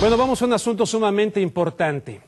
Bueno, vamos a un asunto sumamente importante.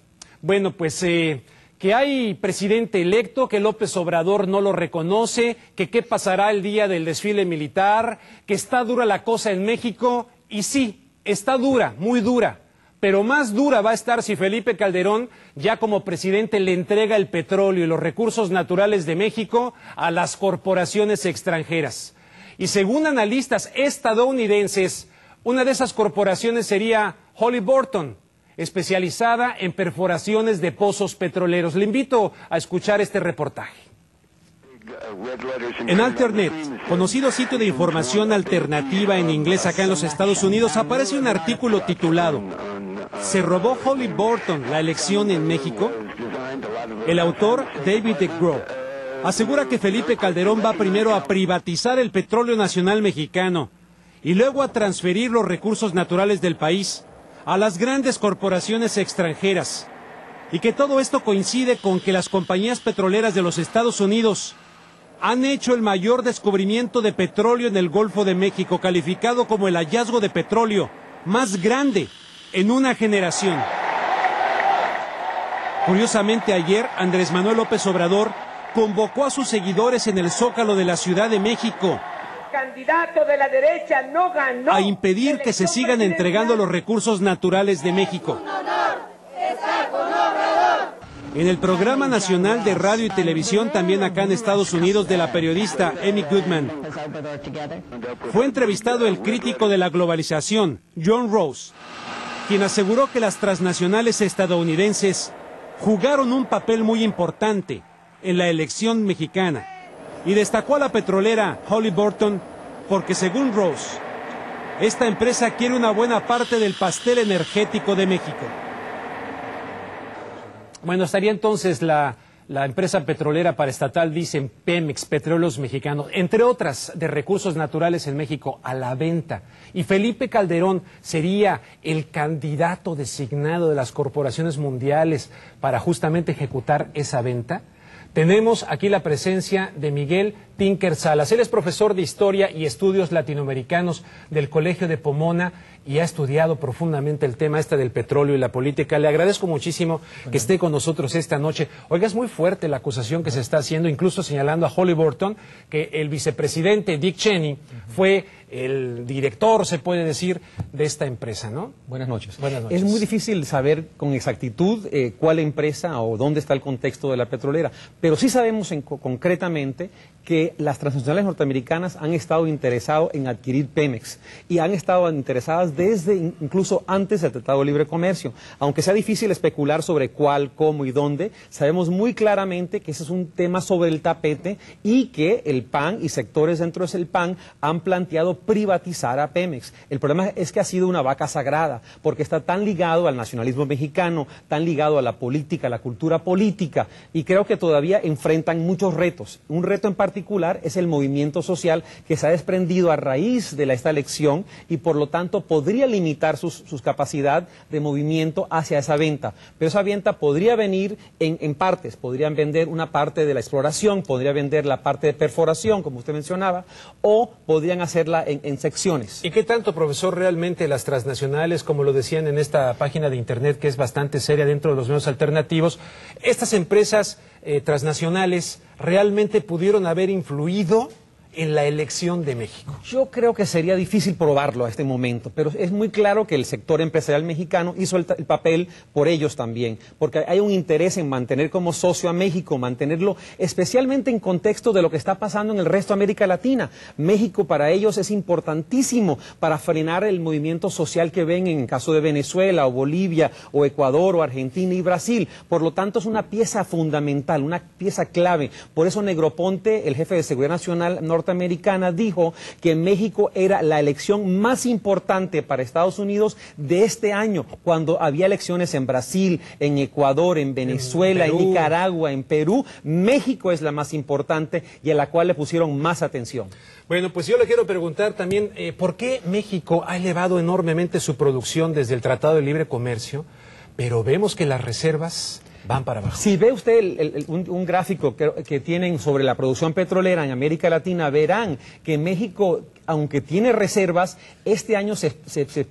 Bueno, pues que hay presidente electo, que López Obrador no lo reconoce, que qué pasará el día del desfile militar, que está dura la cosa en México, y sí, está dura, muy dura, pero más dura va a estar si Felipe Calderón, ya como presidente, le entrega el petróleo y los recursos naturales de México a las corporaciones extranjeras. Y según analistas estadounidenses, una de esas corporaciones sería Halliburton, especializada en perforaciones de pozos petroleros. Le invito a escuchar este reportaje. En Alternet, conocido sitio de información alternativa en inglés acá en los Estados Unidos, aparece un artículo titulado ¿Se robó Halliburton la elección en México? El autor, David DeGrow, asegura que Felipe Calderón va primero a privatizar el petróleo nacional mexicano y luego a transferir los recursos naturales del país a las grandes corporaciones extranjeras, y que todo esto coincide con que las compañías petroleras de los Estados Unidos han hecho el mayor descubrimiento de petróleo en el Golfo de México, calificado como el hallazgo de petróleo más grande en una generación. Curiosamente, ayer Andrés Manuel López Obrador convocó a sus seguidores en el Zócalo de la Ciudad de México candidato de la derecha no ganó a impedir que se sigan entregando los recursos naturales de México. En el programa nacional de radio y televisión, también acá en Estados Unidos, de la periodista Amy Goodman, fue entrevistado el crítico de la globalización, John Rose, quien aseguró que las transnacionales estadounidenses jugaron un papel muy importante en la elección mexicana, y destacó a la petrolera Halliburton porque, según Rose, esta empresa quiere una buena parte del pastel energético de México. Bueno, estaría entonces la empresa petrolera paraestatal, dicen Pemex, Petróleos Mexicanos, entre otras de recursos naturales en México, a la venta. Y Felipe Calderón sería el candidato designado de las corporaciones mundiales para justamente ejecutar esa venta. Tenemos aquí la presencia de Miguel Tinker Salas. Él es profesor de Historia y Estudios Latinoamericanos del Colegio de Pomona y ha estudiado profundamente el tema del petróleo y la política. Le agradezco muchísimo que esté con nosotros esta noche. Oiga, es muy fuerte la acusación que se está haciendo, incluso señalando a Halliburton, que el vicepresidente Dick Cheney fue el director, se puede decir, de esta empresa, ¿no? Buenas noches. Buenas noches. Es muy difícil saber con exactitud cuál empresa o dónde está el contexto de la petrolera, pero sí sabemos concretamente que las transnacionales norteamericanas han estado interesadas en adquirir Pemex y han estado interesadas desde incluso antes del Tratado de Libre Comercio. Aunque sea difícil especular sobre cuál, cómo y dónde, sabemos muy claramente que ese es un tema sobre el tapete y que el PAN y sectores dentro del PAN han planteado privatizar a Pemex. El problema es que ha sido una vaca sagrada, porque está tan ligado al nacionalismo mexicano, tan ligado a la política, a la cultura política, y creo que todavía enfrentan muchos retos. Un reto en particular es el movimiento social que se ha desprendido a raíz de esta elección y por lo tanto podría limitar sus capacidad de movimiento hacia esa venta. Pero esa venta podría venir en partes, podrían vender una parte de la exploración, podría vender la parte de perforación, como usted mencionaba, o podrían hacerla en secciones. ¿Y qué tanto, profesor, realmente las transnacionales, como lo decían en esta página de internet que es bastante seria dentro de los medios alternativos, estas empresas transnacionales realmente pudieron haber influido en la elección de México? Yo creo que sería difícil probarlo a este momento, pero es muy claro que el sector empresarial mexicano hizo el papel por ellos también, porque hay un interés en mantener como socio a México, mantenerlo especialmente en contexto de lo que está pasando en el resto de América Latina. México para ellos es importantísimo para frenar el movimiento social que ven en el caso de Venezuela o Bolivia o Ecuador o Argentina y Brasil. Por lo tanto, es una pieza fundamental, una pieza clave. Por eso Negroponte, el jefe de Seguridad Nacional norteamericana, dijo que México era la elección más importante para Estados Unidos de este año, cuando había elecciones en Brasil, en Ecuador, en Venezuela, en Nicaragua, en Perú. México es la más importante y a la cual le pusieron más atención. Bueno, pues yo le quiero preguntar también, ¿por qué México ha elevado enormemente su producción desde el Tratado de Libre Comercio, pero vemos que las reservas van para abajo. Si ve usted un gráfico que tienen sobre la producción petrolera en América Latina, verán que México, aunque tiene reservas, este año se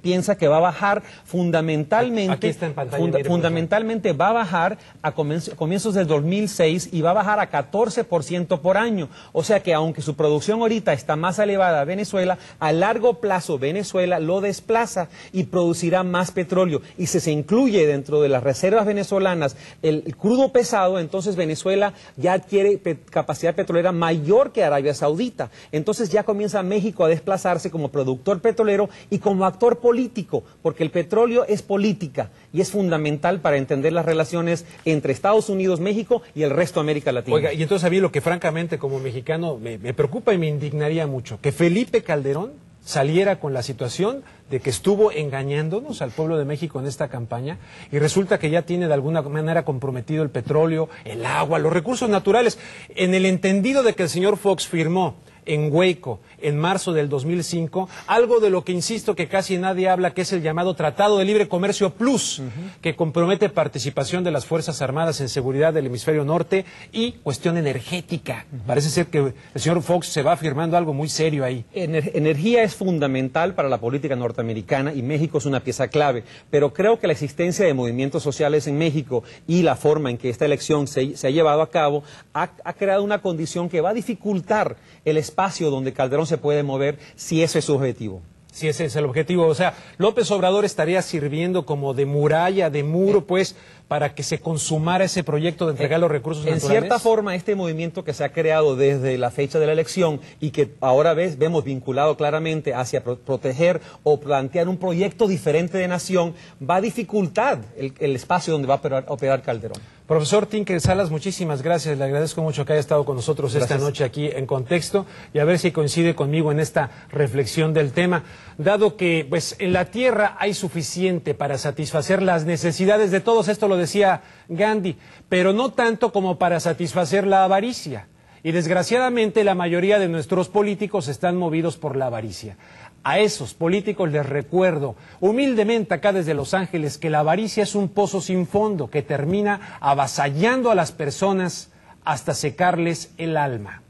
piensa que va a bajar fundamentalmente. Aquí está en pantalla, fundamentalmente va a bajar a comienzos del 2006 y va a bajar a 14% por año. O sea que aunque su producción ahorita está más elevada a Venezuela, a largo plazo Venezuela lo desplaza y producirá más petróleo. Y si se incluye dentro de las reservas venezolanas el crudo pesado, entonces Venezuela ya adquiere capacidad petrolera mayor que Arabia Saudita. Entonces ya comienza México a desplazarse como productor petrolero y como actor político, porque el petróleo es política y es fundamental para entender las relaciones entre Estados Unidos, México y el resto de América Latina. Oiga, y entonces a mí lo que francamente como mexicano me preocupa y me indignaría mucho, que Felipe Calderón saliera con la situación de que estuvo engañándonos al pueblo de México en esta campaña y resulta que ya tiene de alguna manera comprometido el petróleo, el agua, los recursos naturales, en el entendido de que el señor Fox firmó en Waco, en marzo del 2005, algo de lo que insisto que casi nadie habla, que es el llamado Tratado de Libre Comercio Plus, que compromete participación de las Fuerzas Armadas en seguridad del hemisferio norte y cuestión energética. Parece ser que el señor Fox se va firmando algo muy serio ahí. Energía es fundamental para la política norteamericana y México es una pieza clave, pero creo que la existencia de movimientos sociales en México y la forma en que esta elección se ha llevado a cabo ha creado una condición que va a dificultar el espacio donde Calderón se puede mover si ese es su objetivo. Si ese es el objetivo, o sea, López Obrador estaría sirviendo como de muralla, de muro, pues, para que se consumara ese proyecto de entregar los recursos naturales. En cierta forma, este movimiento que se ha creado desde la fecha de la elección y que ahora vemos vinculado claramente hacia proteger o plantear un proyecto diferente de nación, va a dificultar el espacio donde va a operar Calderón. Profesor Tinker Salas, muchísimas gracias. Le agradezco mucho que haya estado con nosotros esta noche aquí en Contexto y a ver si coincide conmigo en esta reflexión del tema. Dado que pues en la tierra hay suficiente para satisfacer las necesidades de todos, esto lo decía Gandhi, pero no tanto como para satisfacer la avaricia. Y desgraciadamente la mayoría de nuestros políticos están movidos por la avaricia. A esos políticos les recuerdo humildemente acá desde Los Ángeles que la avaricia es un pozo sin fondo que termina avasallando a las personas hasta secarles el alma.